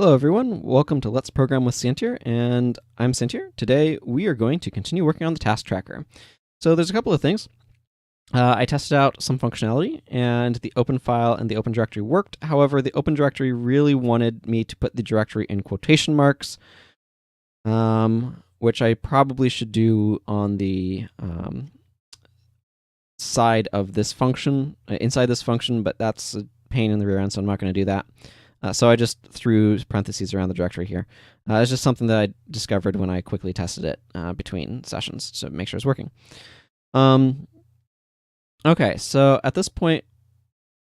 Hello everyone, welcome to Let's Program with Santier, and I'm Santier. Today we are going to continue working on the task tracker. So there's a couple of things. I tested out some functionality, and the open file and the open directory worked. However, the open directory really wanted me to put the directory in quotation marks, which I probably should do on the side of this function, inside this function, but that's a pain in the rear end, so I'm not going to do that. So I just threw parentheses around the directory here. It's just something that I discovered when I quickly tested it between sessions to make sure it's working. Okay, so at this point,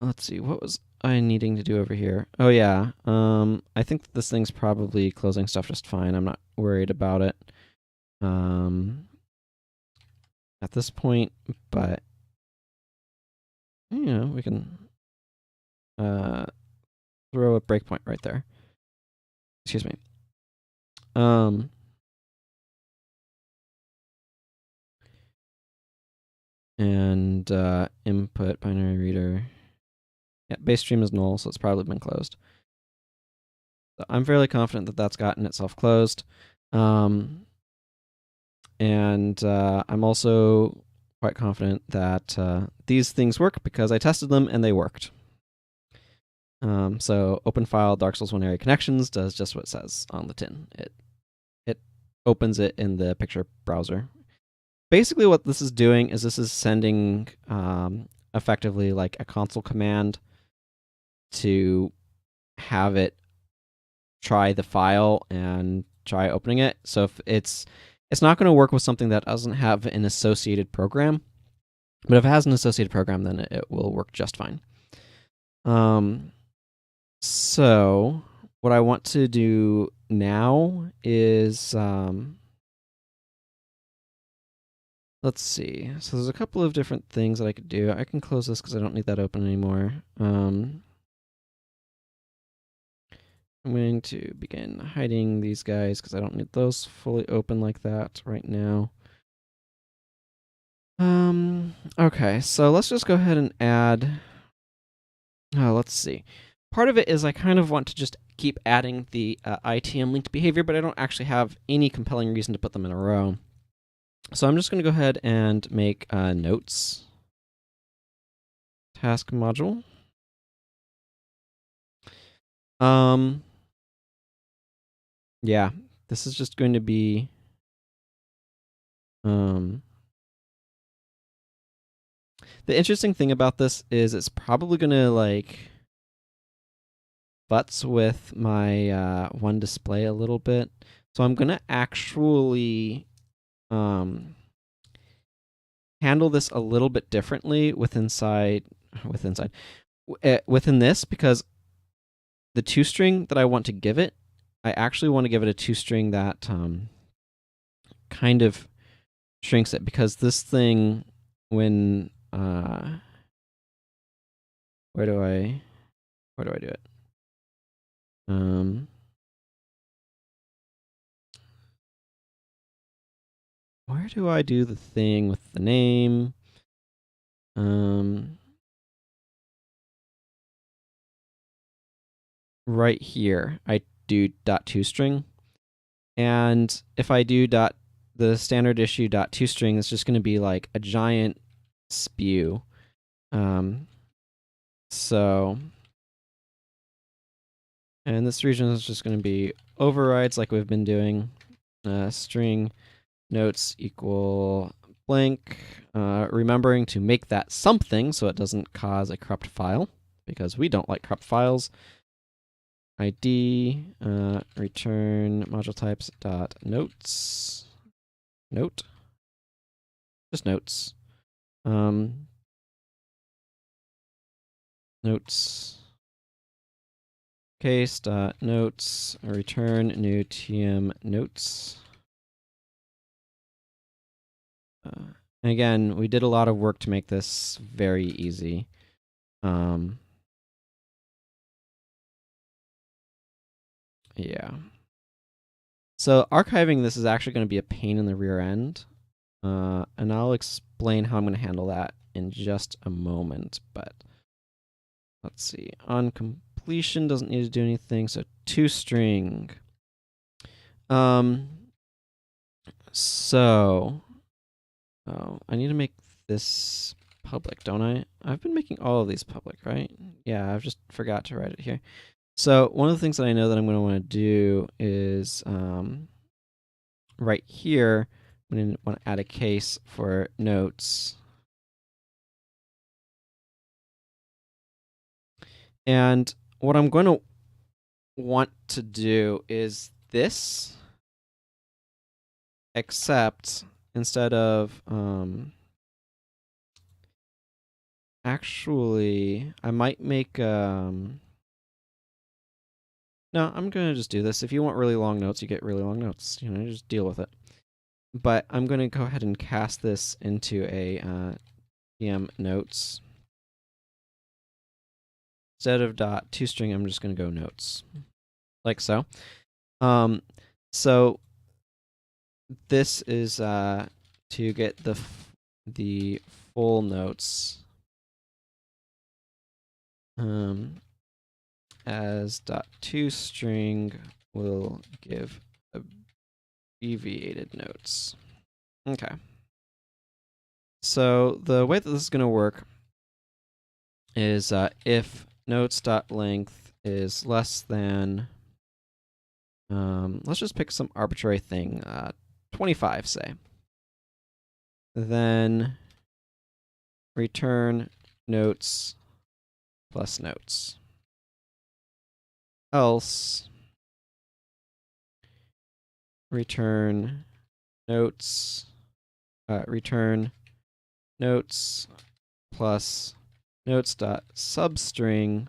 let's see, what was I needing to do over here? Oh yeah, I think this thing's probably closing stuff just fine. I'm not worried about it at this point, but you know, we can throw a breakpoint right there. Excuse me. And input binary reader. Yeah, base stream is null, so it's probably been closed. So I'm fairly confident that that's gotten itself closed. And I'm also quite confident that these things work because I tested them and they worked. So open file Dark Souls 1 area connections does just what it says on the tin. It opens it in the picture browser. Basically what this is doing is this is sending effectively like a console command to have it try the file and try opening it. So if it's not going to work with something that doesn't have an associated program, but if it has an associated program, then it will work just fine. So what I want to do now is let's see. So there's a couple of different things that I could do. I can close this because I don't need that open anymore. I'm going to begin hiding these guys because I don't need those fully open like that right now. Okay, so let's just go ahead and add. Oh, let's see. Part of it is I kind of want to just keep adding the ITM linked behavior, but I don't actually have any compelling reason to put them in a row. So I'm just going to go ahead and make notes task module. Yeah, this is just going to be the interesting thing about this is it's probably going to like butts with my one display a little bit. So I'm going to actually handle this a little bit differently within this, because the toString that I want to give it, I actually want to give it a toString that kind of shrinks it, because this thing, when where do I do it? Where do I do the thing with the name? Right here, I do .toString, and if I do the standard issue .toString, it's just going to be like a giant spew. So, and this region is just going to be overrides like we've been doing. String notes equal blank, remembering to make that something so it doesn't cause a corrupt file, because we don't like corrupt files. ID return module types dot notes, note, just notes, notes case dot notes, return new tm notes. And again, we did a lot of work to make this very easy. Yeah. So archiving this is actually going to be a pain in the rear end. And I'll explain how I'm going to handle that in just a moment. But let's see. On complete completion doesn't need to do anything, so toString. So I need to make this public, don't I? I've been making all of these public, right? Yeah, I've just forgot to write it here. So one of the things that I know that I'm going to want to do is right here, I'm going to want to add a case for notes. And what I'm going to want to do is this, except instead of actually, I might make no, I'm gonna just do this. If you want really long notes, you get really long notes. You know, just deal with it. But I'm gonna go ahead and cast this into a PM notes. Instead of .toString, I'm just gonna go notes, like so. So this is to get the full notes as .toString will give abbreviated notes. Okay. So the way that this is going to work is if notes.length is less than, let's just pick some arbitrary thing, 25, say. Then return notes plus notes. Else return notes plus notes.substring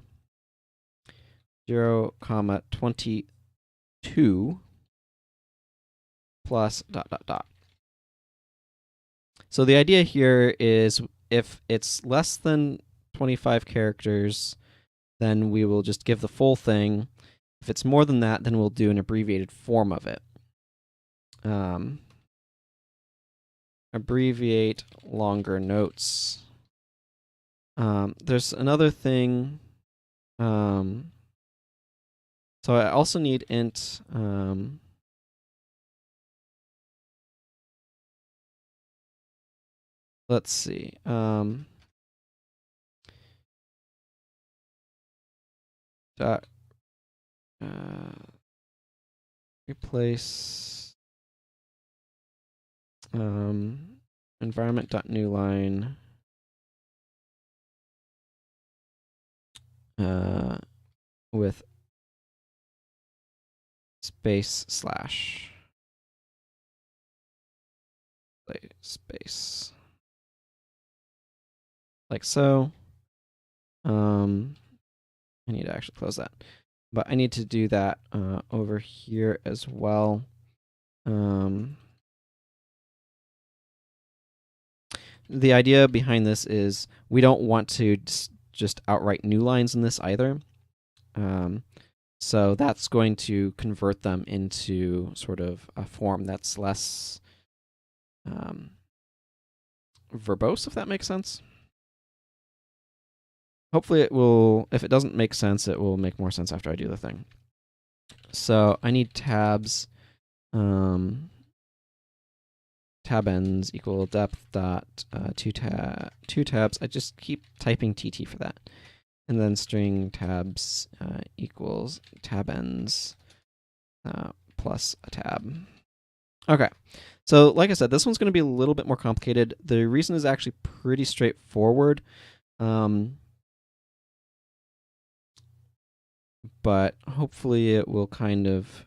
0,22 plus ... So the idea here is if it's less than 25 characters, then we will just give the full thing. If it's more than that, then we'll do an abbreviated form of it. Abbreviate longer notes. There's another thing. So I also need int. Let's see. Replace environment.newline with space slash space, like so. I need to actually close that, but I need to do that over here as well. The idea behind this is we don't want to just outright new lines in this either. So that's going to convert them into sort of a form that's less verbose, if that makes sense. Hopefully it will, if it doesn't make sense, it will make more sense after I do the thing. So I need tabs, tab ends equal depth dot two tabs. I just keep typing TT for that. And then string tabs equals tab ends plus a tab. Okay, so like I said, this one's going to be a little bit more complicated. The reason is actually pretty straightforward. But hopefully it will kind of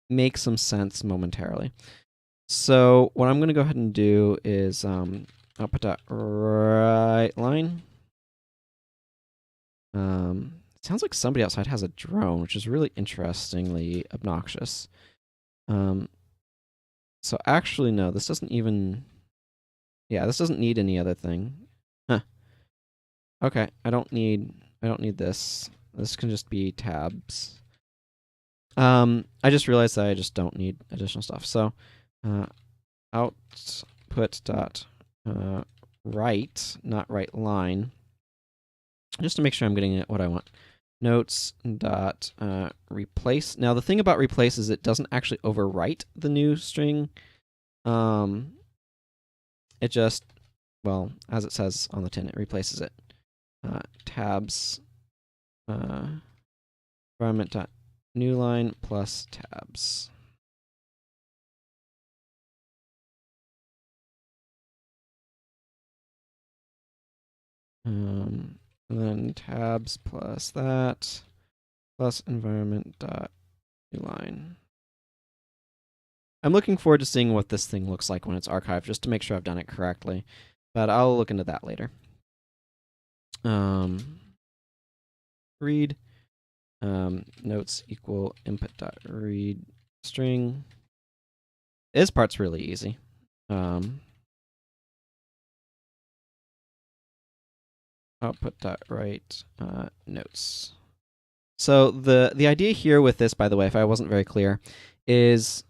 make some sense momentarily. So what I'm going to go ahead and do is output.writeLine. It sounds like somebody outside has a drone, which is really interestingly obnoxious. So actually, no, this doesn't even... Yeah, this doesn't need any other thing. Huh. Okay, I don't need this. This can just be tabs. I just realized that I just don't need additional stuff. So output dot write, not write line, just to make sure I'm getting what I want. notes dot replace. Now the thing about replace is it doesn't actually overwrite the new string. It just, well, as it says on the tin, it replaces it. Tabs environment dot new line plus tabs. And then tabs plus that plus environment dot new line. I'm looking forward to seeing what this thing looks like when it's archived, just to make sure I've done it correctly. But I'll look into that later. Read notes equal input dot read string. This part's really easy. Output dot write notes. So the idea here with this, by the way, if I wasn't very clear, is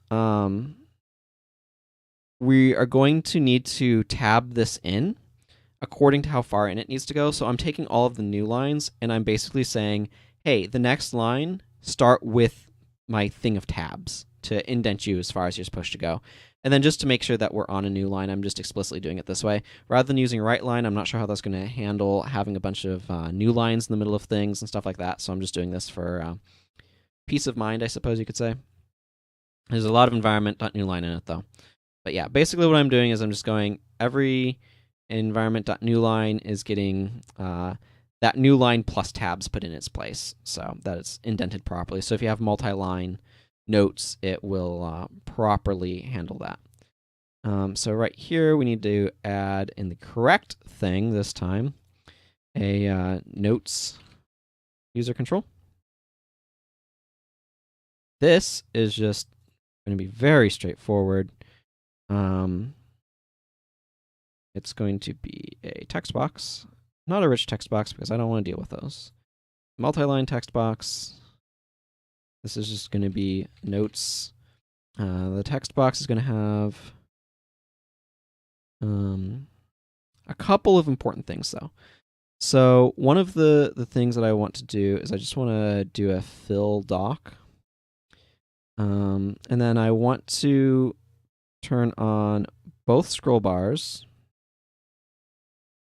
we are going to need to tab this in according to how far in it needs to go. So I'm taking all of the new lines and I'm basically saying, hey, the next line, start with my thing of tabs to indent you as far as you're supposed to go. And then just to make sure that we're on a new line, I'm just explicitly doing it this way. Rather than using write line, I'm not sure how that's going to handle having a bunch of new lines in the middle of things and stuff like that. So I'm just doing this for peace of mind, I suppose you could say. There's a lot of environment.newline in it, though. But yeah, basically what I'm doing is I'm just going, every environment.newline is getting that new line plus tabs put in its place so that it's indented properly. So if you have multi-line notes, it will properly handle that. So right here, we need to add in the correct thing this time, a notes user control. This is just going to be very straightforward. It's going to be a text box, not a rich text box because I don't want to deal with those. Multi-line text box. This is just going to be notes. The text box is going to have a couple of important things, though. So one of the things that I want to do is I just want to do a fill doc. And then I want to turn on both scroll bars.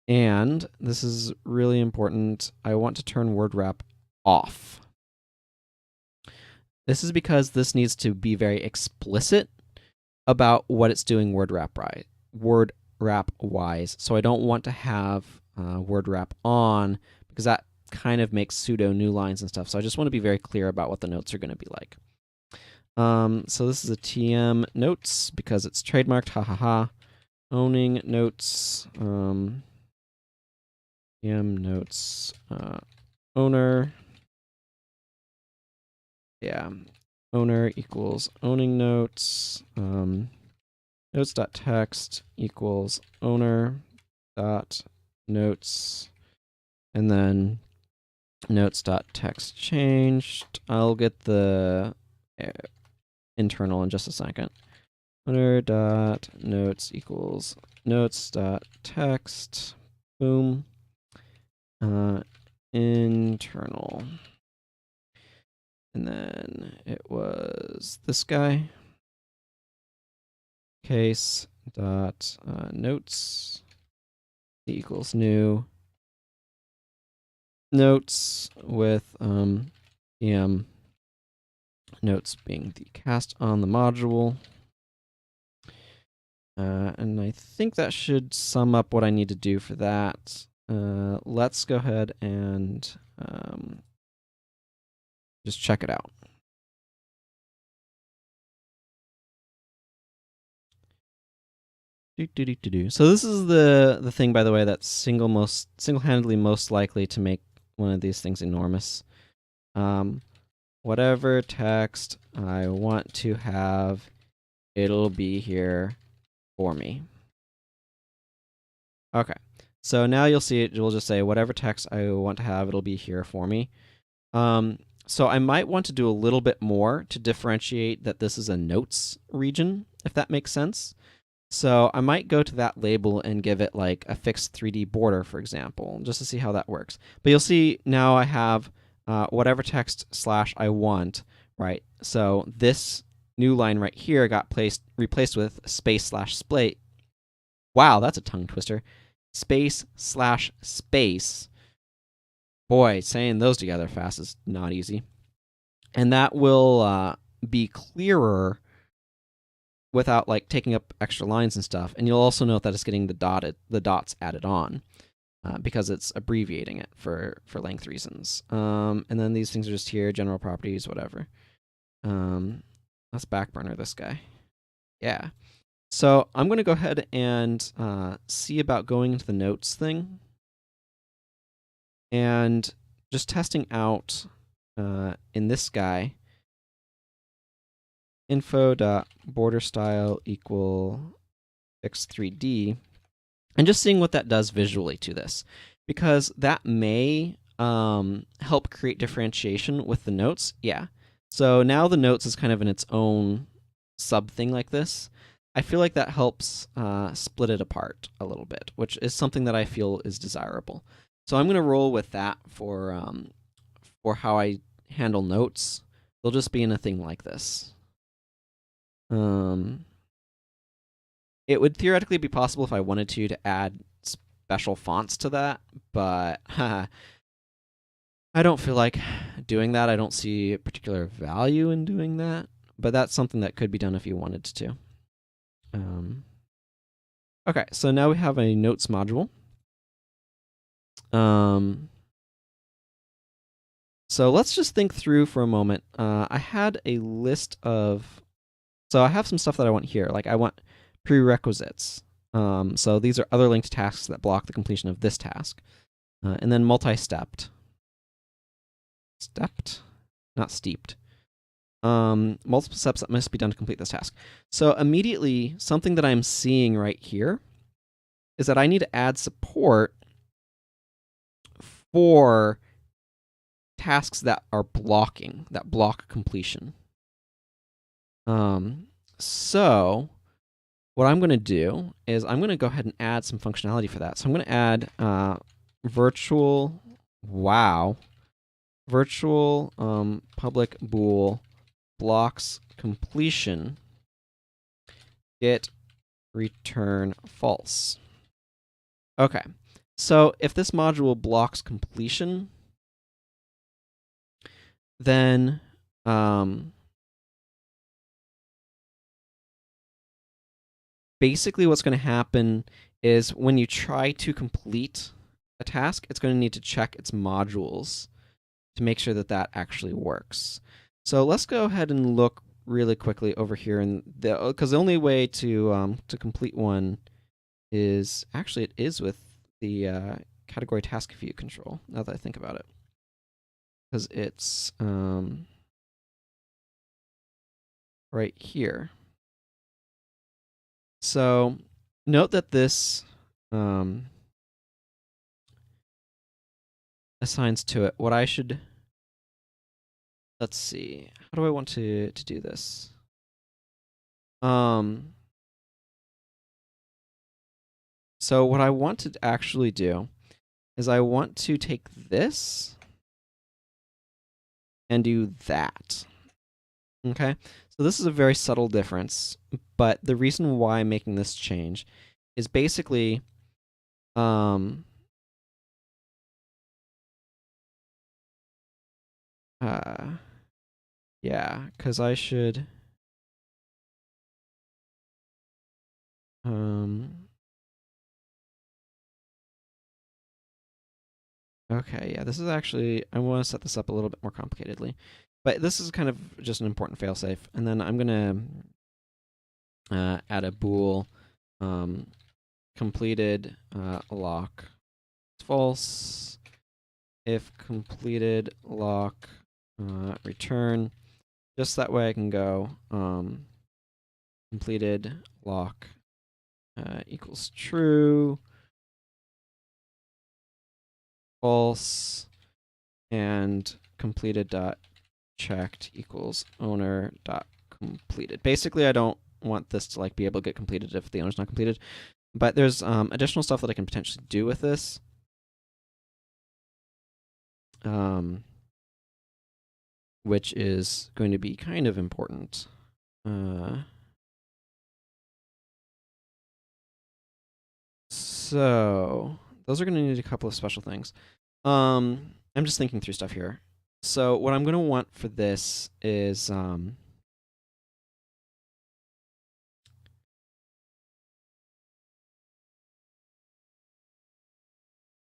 And this is really important. I want to turn word wrap off. This is because this needs to be very explicit about what it's doing word wrap wise. So I don't want to have word wrap on because that kind of makes pseudo new lines and stuff. So I just want to be very clear about what the notes are going to be like. So this is a TM notes because it's trademarked. Ha ha ha. Owning notes. TM notes owner. Yeah, owner equals owning notes. Notes.text equals owner dot notes, and then notes.text changed. I'll get the internal in just a second. Owner dot notes equals notes.text. Boom. Internal. And then it was this guy. Case dot notes equals new notes with EM notes being the cast on the module. And I think that should sum up what I need to do for that. Let's go ahead and just check it out. So this is the thing, by the way, that's single-handedly most likely to make one of these things enormous. Whatever text I want to have, it'll be here for me. Okay, so now you'll see it will just say whatever text I want to have, it'll be here for me. So I might want to do a little bit more to differentiate that this is a notes region, if that makes sense. So I might go to that label and give it like a fixed 3D border, for example, just to see how that works. But you'll see now I have whatever text / I want, right? So this new line right here got replaced with space / split. Wow, that's a tongue twister. Space / space. Boy, saying those together fast is not easy. And that will be clearer without like taking up extra lines and stuff. And you'll also note that it's getting the dots added on because it's abbreviating it for length reasons. And then these things are just here, general properties, whatever. Let's backburner this guy. Yeah. So I'm going to go ahead and see about going into the notes thing and just testing out in this guy info.borderStyle equal x3d and just seeing what that does visually to this, because that may help create differentiation with the notes. Yeah. So now the notes is kind of in its own sub thing like this. I feel like that helps split it apart a little bit, which is something that I feel is desirable. So I'm going to roll with that for how I handle notes. They'll just be in a thing like this. It would theoretically be possible if I wanted to add special fonts to that, but I don't feel like doing that. I don't see a particular value in doing that, but that's something that could be done if you wanted to. Okay, so now we have a notes module. So let's just think through for a moment. I had a list of, so I have some stuff that I want here. Like I want prerequisites. So these are other linked tasks that block the completion of this task. And then multi-stepped. Stepped? Not steeped. Multiple steps that must be done to complete this task. So immediately, something that I'm seeing right here is that I need to add support for tasks that are blocking, that block completion. So what I'm going to do is I'm going to go ahead and add some functionality for that. So I'm going to add virtual public bool blocks completion get return false. Okay, so if this module blocks completion, then basically what's going to happen is when you try to complete a task, it's going to need to check its modules to make sure that that actually works. So let's go ahead and look really quickly over here, because the only way to complete one is actually it is with the category task view control. Now that I think about it, because it's right here. So note that this assigns to it what I should. Let's see. How do I want to do this? So what I want to actually do is I want to take this and do that. Okay? So this is a very subtle difference, but the reason why I'm making this change is basically yeah, because I should okay, yeah, this is actually, I want to set this up a little bit more complicatedly. But this is kind of just an important failsafe. And then I'm going to add a bool completed lock false if completed lock return. Just that way I can go completed lock equals true, false, and completed dot checked equals owner dot completed. Basically, I don't want this to like be able to get completed if the owner's not completed, but there's additional stuff that I can potentially do with this. which is going to be kind of important. So those are going to need a couple of special things. I'm just thinking through stuff here. So what I'm going to want for this is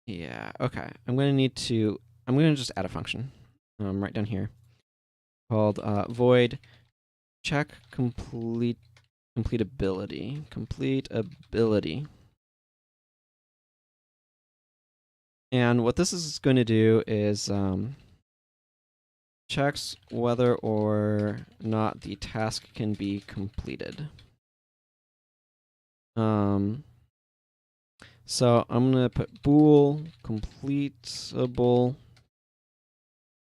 yeah, okay. I'm going to just add a function right down here called void check completability. And what this is going to do is checks whether or not the task can be completed. So I'm going to put bool completable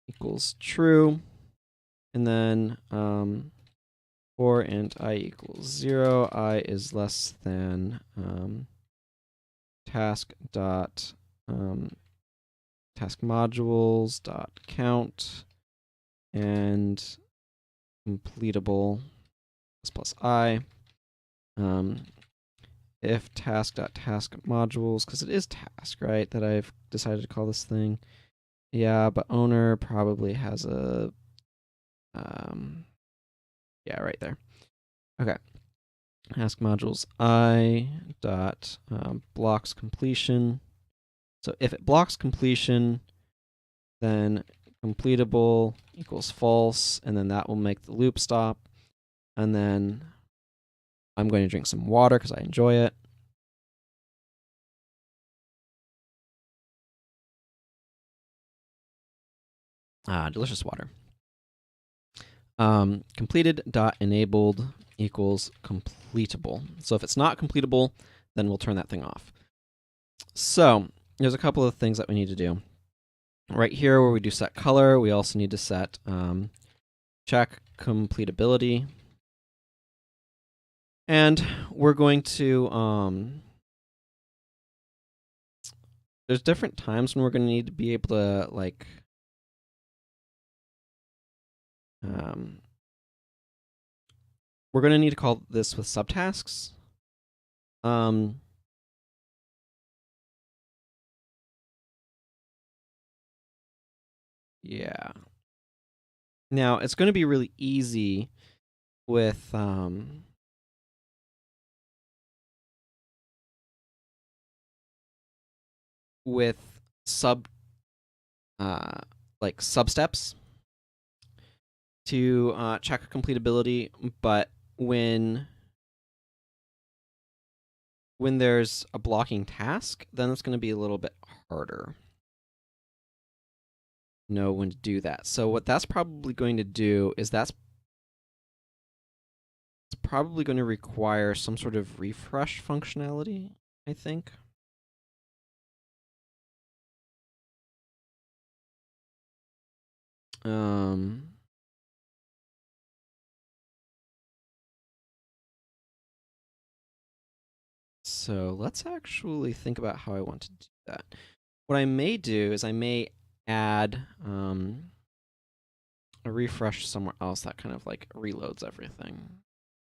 equals true, and then for int I equals 0, I is less than task dot task modules dot count and completable plus I. If task dot task modules, because it is task, right, that I've decided to call this thing. Yeah, but owner probably has a yeah, right there. Okay. Task modules I dot blocks completion. So if it blocks completion, then completable equals false, and then that will make the loop stop. And then I'm going to drink some water because I enjoy it. Delicious water. Completed dot enabled equals completable. So if it's not completable, then we'll turn that thing off. So there's a couple of things that we need to do. Right here where we do set color, we also need to set check completability. And we're going to, there's different times when we're going to need to be able to, like, we're going to need to call this with subtasks. Yeah. Now, it's going to be really easy with like substeps to check completability, but when there's a blocking task, then it's going to be a little bit harder. Know when to do that. So what that's probably going to do is it's probably going to require some sort of refresh functionality, I think. So let's actually think about how I want to do that. What I may do is I may add a refresh somewhere else that kind of like reloads everything.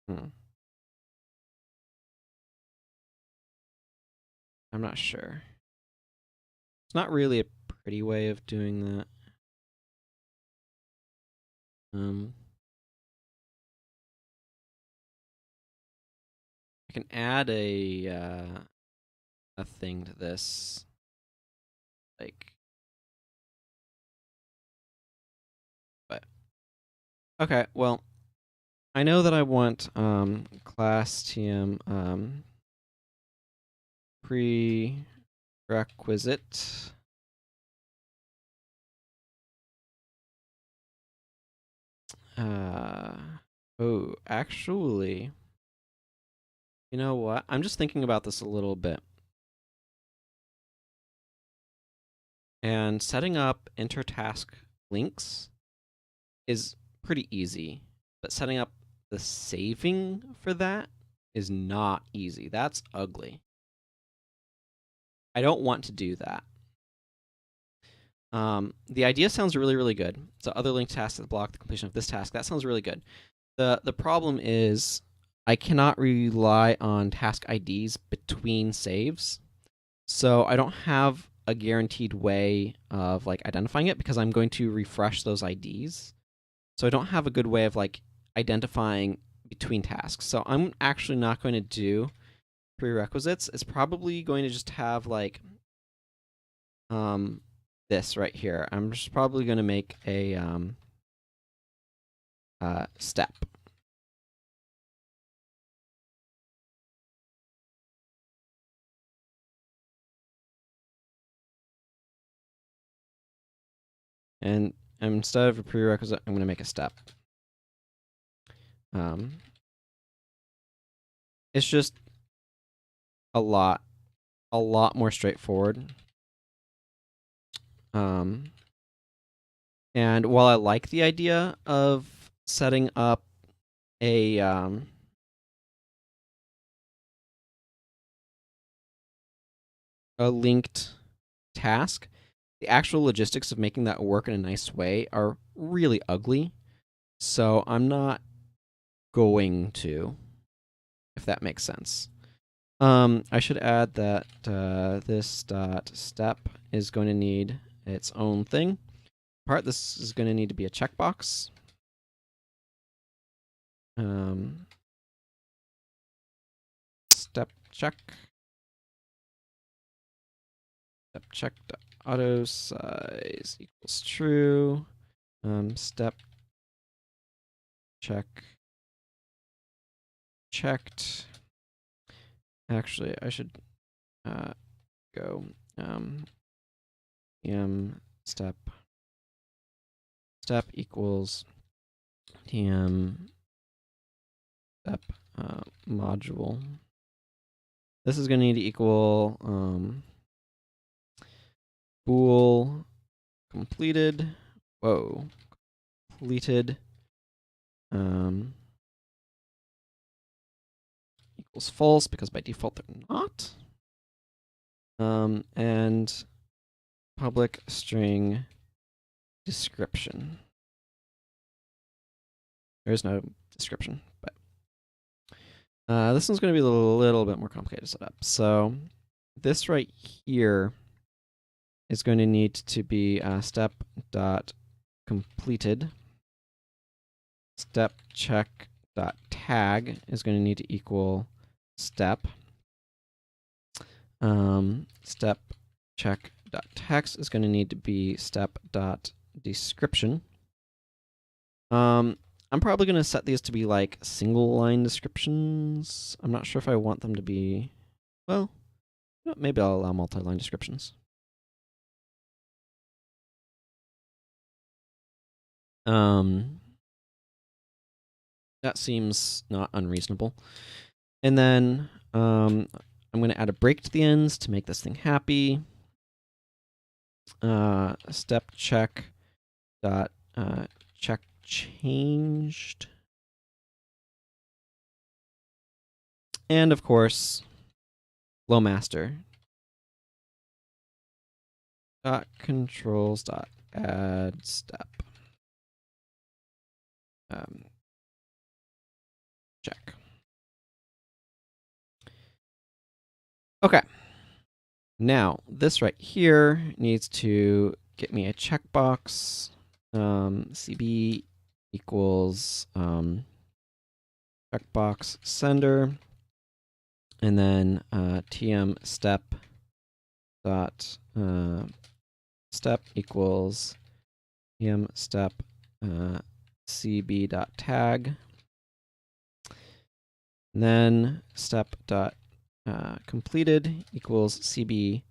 I'm not sure. It's not really a pretty way of doing that. I can add a thing to this, like, but okay. Well, I know that I want class tm prerequisite. Oh, actually, you know what? I'm just thinking about this a little bit. And setting up intertask links is pretty easy, but setting up the saving for that is not easy. That's ugly. I don't want to do that. The idea sounds really, really good. So other linked tasks that block the completion of this task, that sounds really good. The problem is I cannot rely on task IDs between saves. So I don't have a guaranteed way of like identifying it because I'm going to refresh those IDs. So I don't have a good way of like identifying between tasks. So I'm actually not going to do prerequisites. It's probably going to just have like this right here. I'm just probably going to make a step. And instead of a prerequisite, I'm going to make a step. It's just a lot more straightforward. And while I like the idea of setting up a linked task, the actual logistics of making that work in a nice way are really ugly. So I'm not going to, if that makes sense. I should add that this dot step is going to need its own thing. This is going to need to be a checkbox. Step check. Step check auto size equals true. Step check checked. Actually, I should go tm step equals tm step module. This is going to need to equal bool completed. Whoa, completed equals false because by default they're not. And public string description. There is no description, but this one's going to be a little bit more complicated to set up. So this right here is going to need to be step dot completed. Step check dot tag is going to need to equal step. Step check dot text is going to need to be step dot description. I'm probably going to set these to be like single line descriptions. I'm not sure if I want them to be, well, maybe I'll allow multi-line descriptions. That seems not unreasonable. And then I'm going to add a break to the ends to make this thing happy. Step check dot check changed. And of course, flow master dot controls dot add step. Check. Okay. Now, this right here needs to get me a checkbox. CB equals checkbox sender. And then tm step dot step equals tm step cb dot tag. And then step dot completed equals cb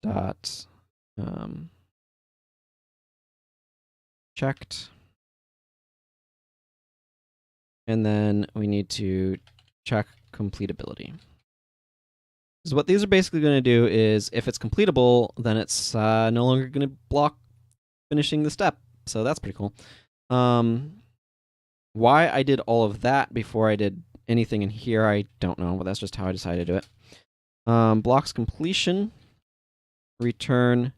dot checked. And then we need to check completability. So what these are basically going to do is, if it's completable, then it's no longer going to block finishing the step. So that's pretty cool. Why I did all of that before I did anything in here, I don't know, but that's just how I decided to do it. Blocks completion, return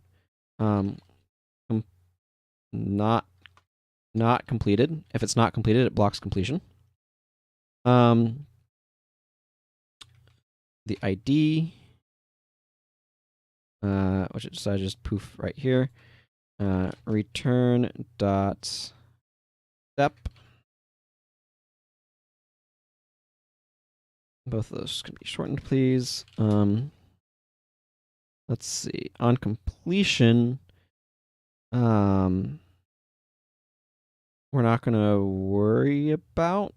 not completed. If it's not completed, it blocks completion. The ID, which is I just poof right here. Return dot step. Both of those can be shortened, please. Let's see. On completion, we're not going to worry about,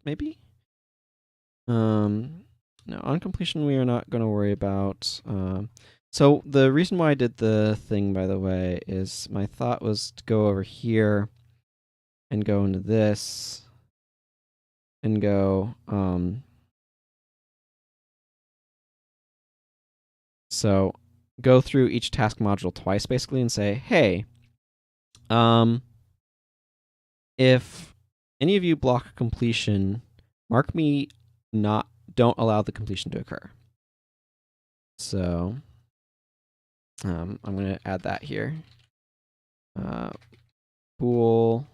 maybe? No, on completion, we are not going to worry about. So the reason why I did the thing, by the way, is my thought was to go over here and go into this and go, so go through each task module twice, basically, and say, hey, if any of you block completion, mark me don't allow the completion to occur. So I'm going to add that here. Bool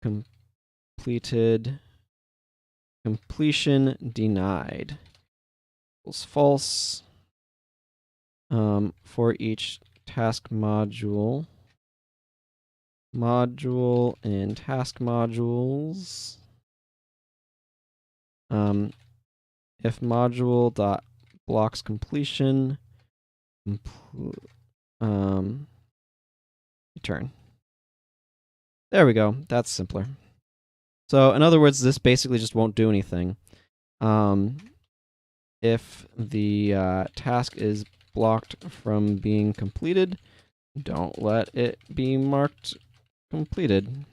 completed completion denied equals false for each task module and task modules. If module dot blocks completion, return. There we go. That's simpler. So in other words, this basically just won't do anything. If the task is blocked from being completed, don't let it be marked completed.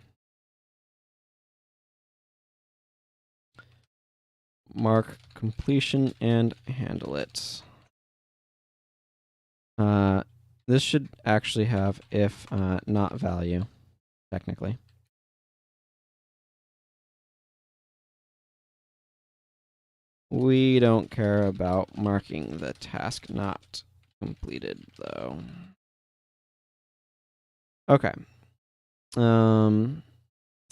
Mark completion and handle it. This should actually have if not value, technically. We don't care about marking the task not completed, though. Okay. So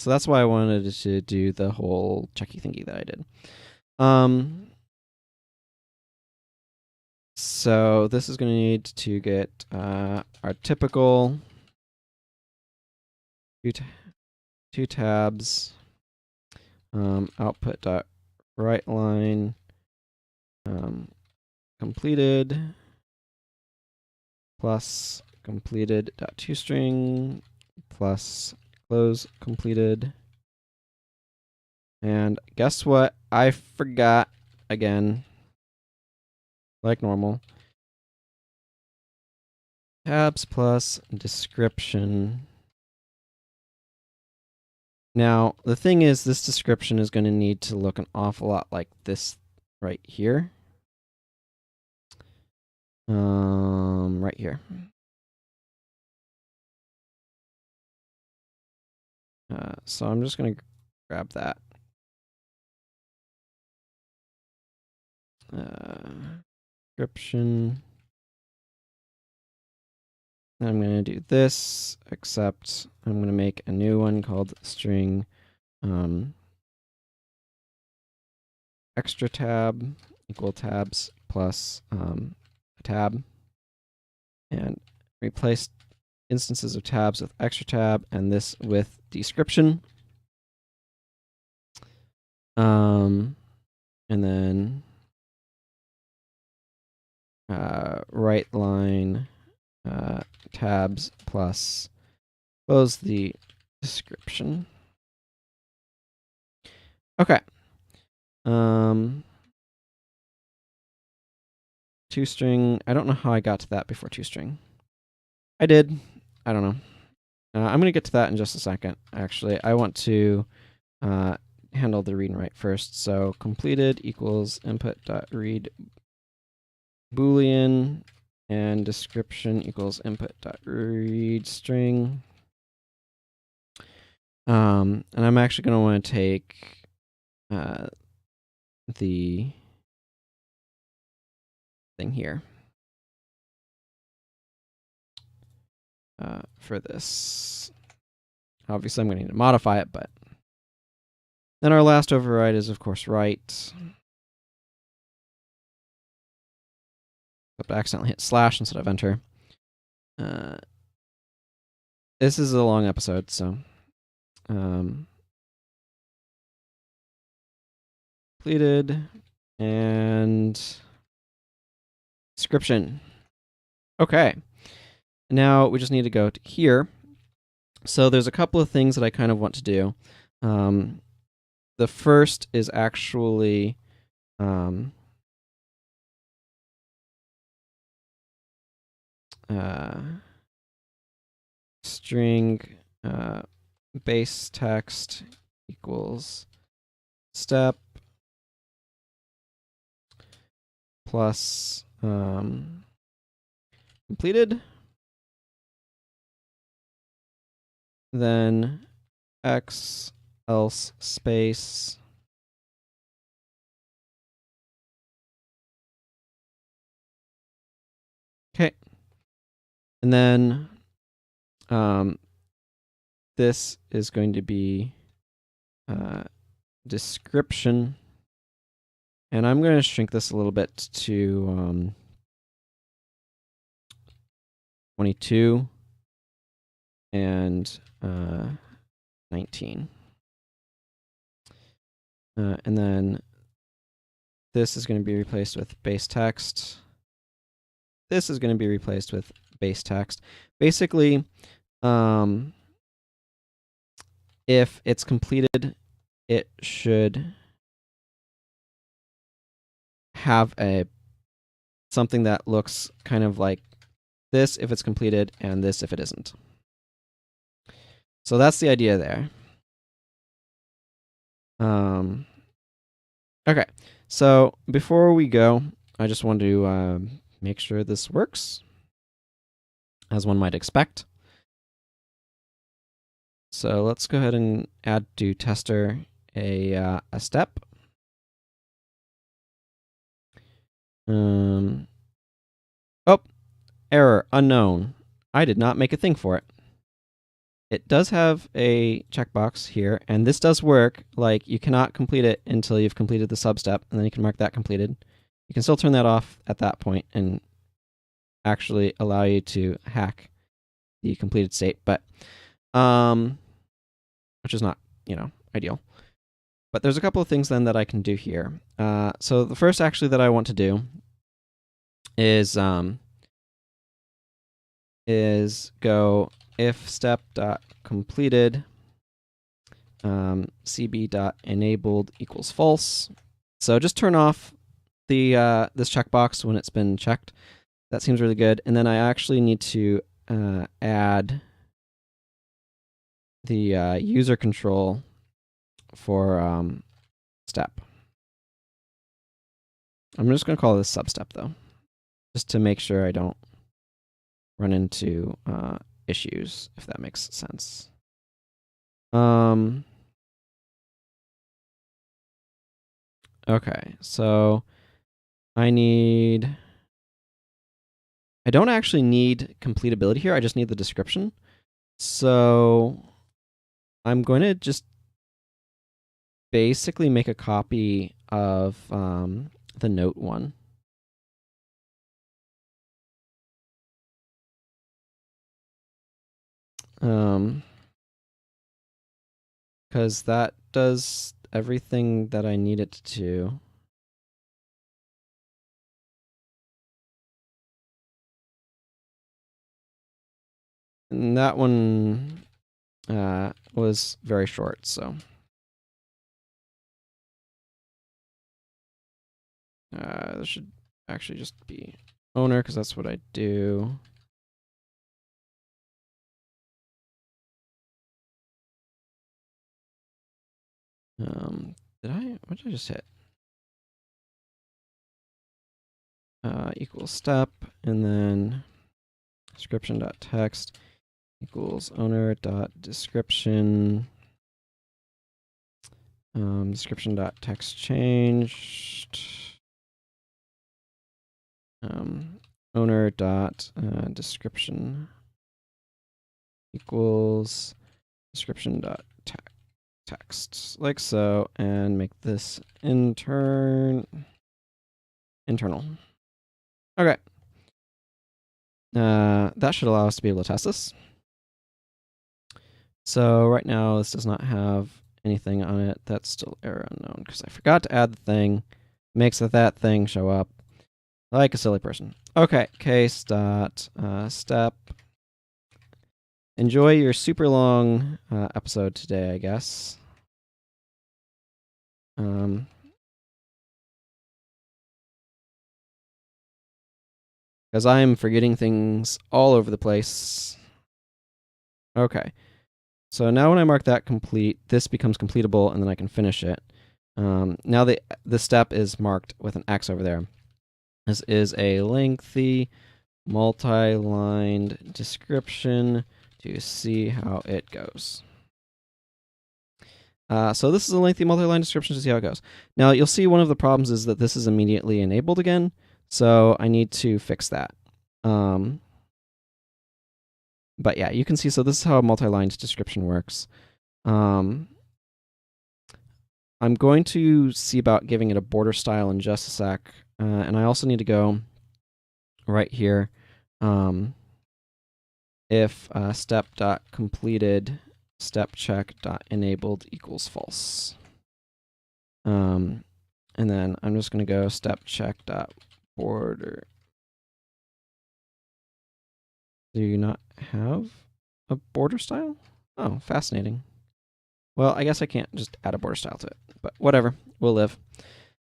that's why I wanted to do the whole checky thingy that I did. So this is going to need to get our typical two tabs, output dot write line, completed plus completed dot toString plus close completed. And guess what? I forgot again, like normal. Tabs plus description. Now, the thing is, this description is going to need to look an awful lot like this right here. Right here. So I'm just going to grab that. Description. And I'm going to do this, except I'm going to make a new one called string extra tab equal tabs plus a tab, and replace instances of tabs with extra tab and this with description. And then write line tabs plus close the description. Okay. ToString. I don't know how I got to that before ToString. I did. I don't know. I'm going to get to that in just a second, actually. I want to handle the read and write first. So completed equals input.read Boolean and description equals input.read string. And I'm actually going to want to take the thing here. for this. Obviously, I'm going to need to modify it, but then our last override is, of course, right. Except I accidentally hit slash instead of enter. This is a long episode, so completed and description. Okay. Now we just need to go to here. So there's a couple of things that I kind of want to do. The first is actually string base text equals step plus completed, then x else space okay, and then this is going to be description, and I'm going to shrink this a little bit to 22 and 19. And then this is going to be replaced with base text. This is going to be replaced with base text. Basically, if it's completed, it should have something that looks kind of like this if it's completed and this if it isn't. So that's the idea there. Okay, so before we go, I just want to make sure this works, as one might expect. So let's go ahead and add to tester a step. Oh, error, unknown. I did not make a thing for it. It does have a checkbox here, and this does work. Like, you cannot complete it until you've completed the substep, and then you can mark that completed. You can still turn that off at that point and actually allow you to hack the completed state, but which is not, ideal. But there's a couple of things then that I can do here. So the first actually that I want to do is go if step dot completed cb dot enabled equals false. So just turn off the this checkbox when it's been checked. That seems really good. And then I actually need to add the user control for step. I'm just going to call this substep though, just to make sure I don't run into issues, if that makes sense. Okay, so I don't actually need completability here, I just need the description. So I'm going to just basically make a copy of the note one. Because that does everything that I need it to. And that one was very short, so. This should actually just be owner, because that's what I do. What did I just hit? Equals step, and then description.text equals owner.description. Description.text changed. Owner.description equals description dot text, like so, and make this internal. Okay. That should allow us to be able to test this. So right now, this does not have anything on it. That's still error unknown because I forgot to add the thing. Makes that thing show up like a silly person. Okay, case dot step. Enjoy your super long episode today, I guess. Because I'm forgetting things all over the place. Okay. So now when I mark that complete, this becomes completable, and then I can finish it. Now the step is marked with an X over there. This is a lengthy multi-lined description to see how it goes. So this is a lengthy multi-line description to see how it goes. Now you'll see one of the problems is that this is immediately enabled again, so I need to fix that. But yeah, you can see, so this is how a multi-lined description works. I'm going to see about giving it a border style in just a sec, and I also need to go right here. If step.completed step check.enabled equals false. And then I'm just going to go step check.border. Do you not have a border style? Oh, fascinating. Well, I guess I can't just add a border style to it, but whatever, we'll live.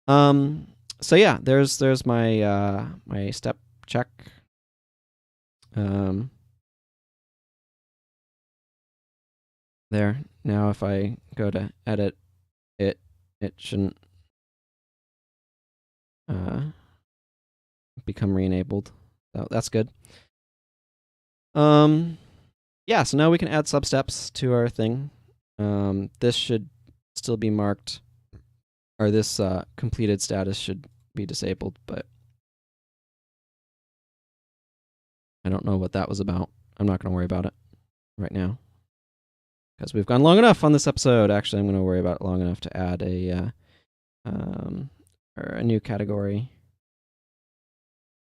So yeah, there's my my step check. There. Now if I go to edit it, it shouldn't become re-enabled. So that's good. Yeah, so now we can add substeps to our thing. This should still be marked, or this completed status should be disabled, but I don't know what that was about. I'm not going to worry about it right now because we've gone long enough on this episode. Actually, I'm going to worry about it long enough to add a new category.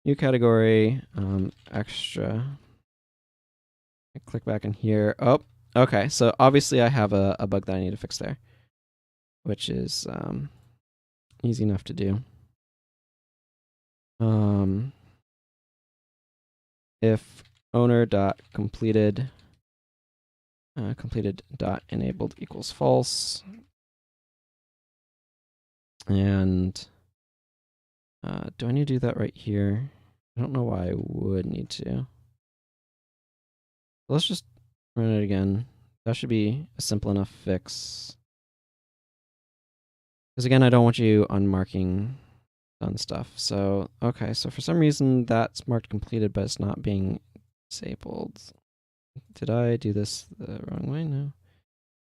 New category, extra. I click back in here. Oh, okay. So obviously I have a bug that I need to fix there, which is easy enough to do. If owner.completed completed.enabled equals false, and do I need to do that right here? I don't know why I would need to. Let's just run it again. That should be a simple enough fix. Because again, I don't want you unmarking done stuff. So, okay, so for some reason that's marked completed, but it's not being disabled. Did I do this the wrong way? No.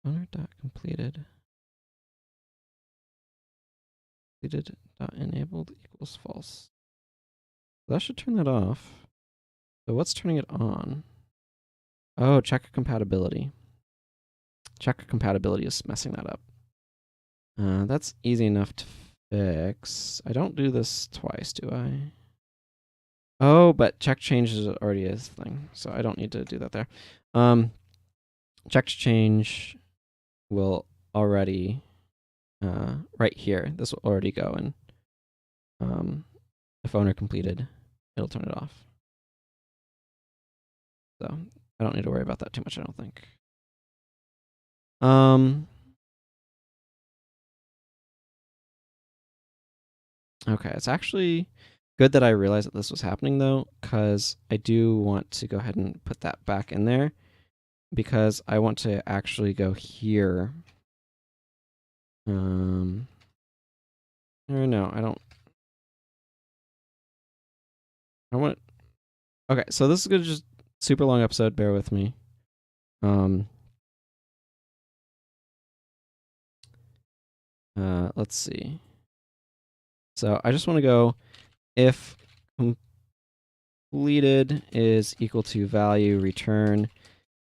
Owner.completed. Completed.enabled equals false. That should turn that off. So what's turning it on? Oh, check compatibility. Check compatibility is messing that up. That's easy enough to fix. I don't do this twice, do I? Oh, but check change is already a thing, so I don't need to do that there. Check change will already right here. This will already go, and if owner completed, it'll turn it off. So I don't need to worry about that too much, I don't think. Okay, it's actually good that I realized that this was happening though, because I do want to go ahead and put that back in there, because I want to actually go here. Or no, I don't. I want. Okay, so this is gonna just super long episode. Bear with me. Let's see. So I just want to go if completed is equal to value return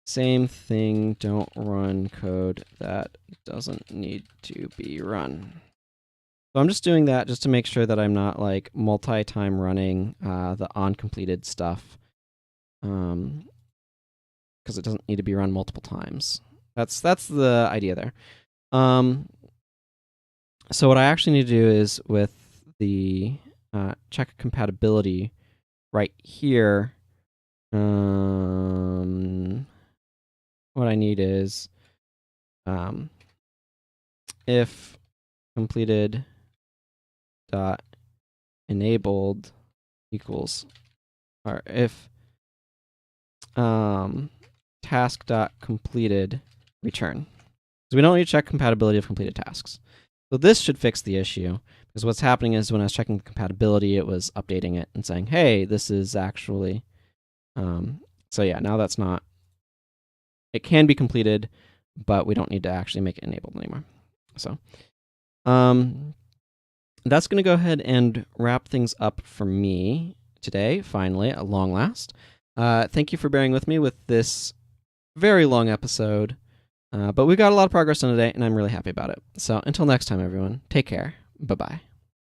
Same thing, don't run code that doesn't need to be run. So I'm just doing that just to make sure that I'm not like multi-time running the onCompleted stuff, because it doesn't need to be run multiple times. That's the idea there. So what I actually need to do is with the check compatibility right here. What I need is if completed dot enabled equals, or if task dot completed return. So we don't need to check compatibility of completed tasks. So this should fix the issue, because what's happening is when I was checking compatibility, it was updating it and saying, hey, this is actually, so yeah, now that's not, it can be completed, but we don't need to actually make it enabled anymore. So that's going to go ahead and wrap things up for me today, finally, at long last. Thank you for bearing with me with this very long episode. But we got a lot of progress done today, and I'm really happy about it. So until next time, everyone, take care. Bye-bye.